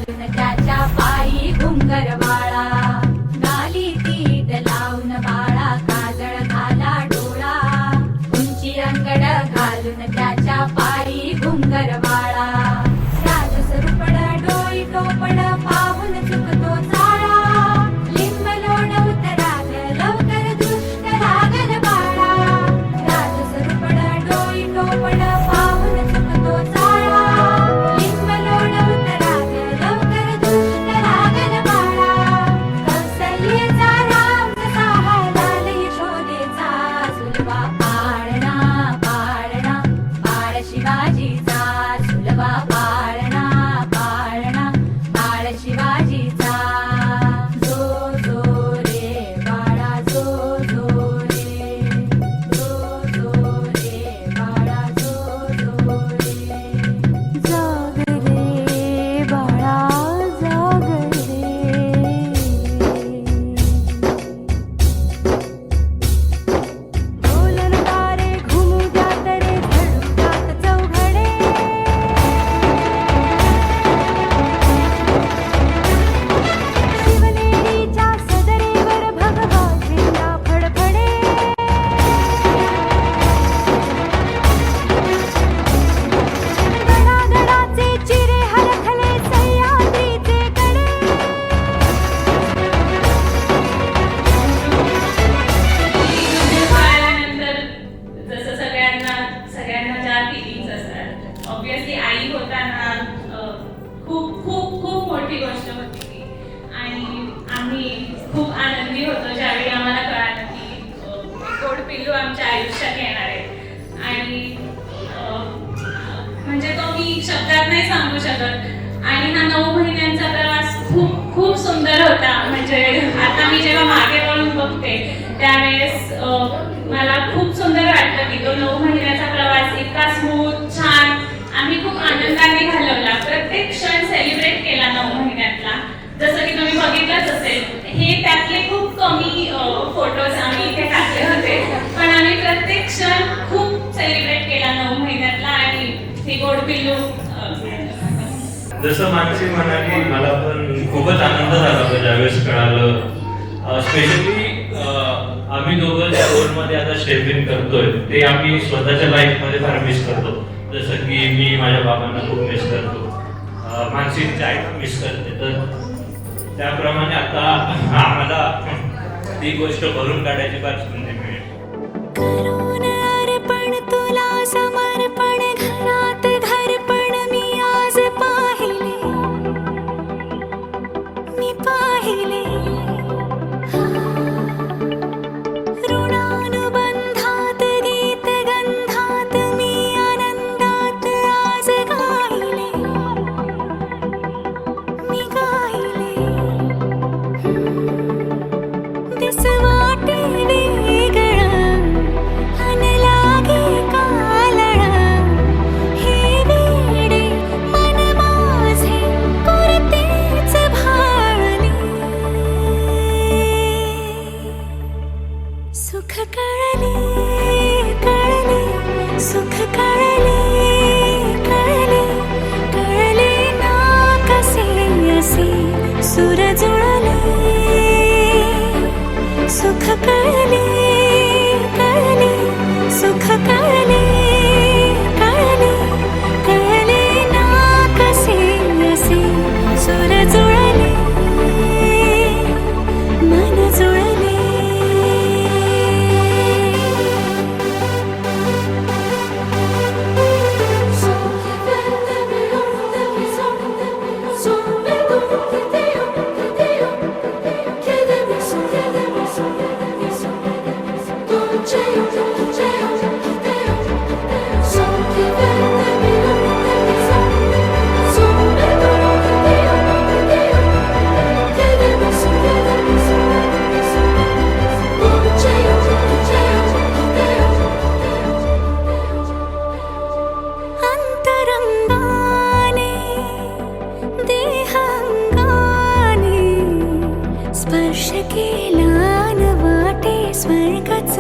घालून त्याच्या पायी घुंगरवाळा, गाली तीट लावून बाळा काजळ घाला डोळा, उंची अंगड घालून त्याच्या पायी घुंगरवाळा, राजसरुपड डोई टोपड पाहून चुकतो चाळा, लिंब लोण उतराग लवकर दृष्ट लागल बाळा, राजसरुपड डोई टोपड पाहून चुकतो चाळा, लिंब लोण उतराग लवकर दृष्ट लागल बाळा, कौसल्येचा राम कसा लाल यशोदेचा सुलभा पाळणा पाळणा बाळ शिवाजीचा, सुलभा पाळणा पाळणा बाळ शिवाजीचा, जो जो रे बाळा जो जो रे, जो जो रे बाळा जो जो रे, जाग रे बाळा जाग रे, ढोलण तारे घुमू द्यात रे झळू द्यात चौघडे, शिवनेरीच्या सदरेवर भगवा झेंडा फडफडे, गडागडाचे चिरे हलखले सह्याद्रीचे कडे, बाळानंतर जसं सगळ्यांना ज्या फिलिंग्स असतात, ऑब्विसली आई होताना खूप खूप खूप मोठी गोष्ट होती ती, आणि आम्ही खूप आनंदी होतो ज्यावेळी आम्हाला कळालं की गोड पिल्लू आमच्या आयुष्यात येणार आहे. आणि म्हणजे तो मी शब्दात नाही सांगू शकत. आणि हा 9 महिन्यांचा प्रवास खूप खूप सुंदर होता. म्हणजे आता मी जेव्हा मागे वळून बघते त्यावेळेस मला खूप सुंदर वाटतं की तो 9 महिन्याचा प्रवास इतका स्मूथ छान आम्ही खूप आनंदाने घालवला. प्रत्येक क्षण सेलिब्रेट केला 9 महिन्यातला. जसं की तुम्ही बघितलंच असेल, हे त्यातले खूप कमी फोटोज आम्ही इथे टाकले होते, पण आम्ही प्रत्येक क्षण खूप सेलिब्रेट केला 9 महिन्यातला. आणि हे गोड पिल्लू जसं मानसी म्हणाली, मला पण खूपच आनंद झाला होता ज्यावेळेस कळालं. स्पेशली आम्ही दोघं ज्या रोलमध्ये आता स्टेप करतोय ते आम्ही स्वतःच्या लाईफमध्ये फार मिस करतो. जसं की मी माझ्या बाबांना खूप मिस करतो, मानसी तिच्या आईला मिस करते. तर त्याप्रमाणे आता आम्हाला ती गोष्ट भरून काढायची फार संधी मिळेल. करून अर्पण तुला समर्पण घरात घरपण मी आज पाहिले, मी पाहिले ऋणानुबंधात गीत गंधात मी आनंदात आज गायले, मी गायले दिस वाटे वेगळं अन लागे कालळं, हे वेडे मन माझे पुरतेच भाळले, सुख कळले कळले सुख कळले कळले कळले ना कसे असे सुर जुळले, सुख कळले कळले सुख कळले कळले कळले ना कसे असे सुर जुळले, मन जुळले. अंतरंगाने देहांगाने स्पर्श केला न वाटे स्वर्गच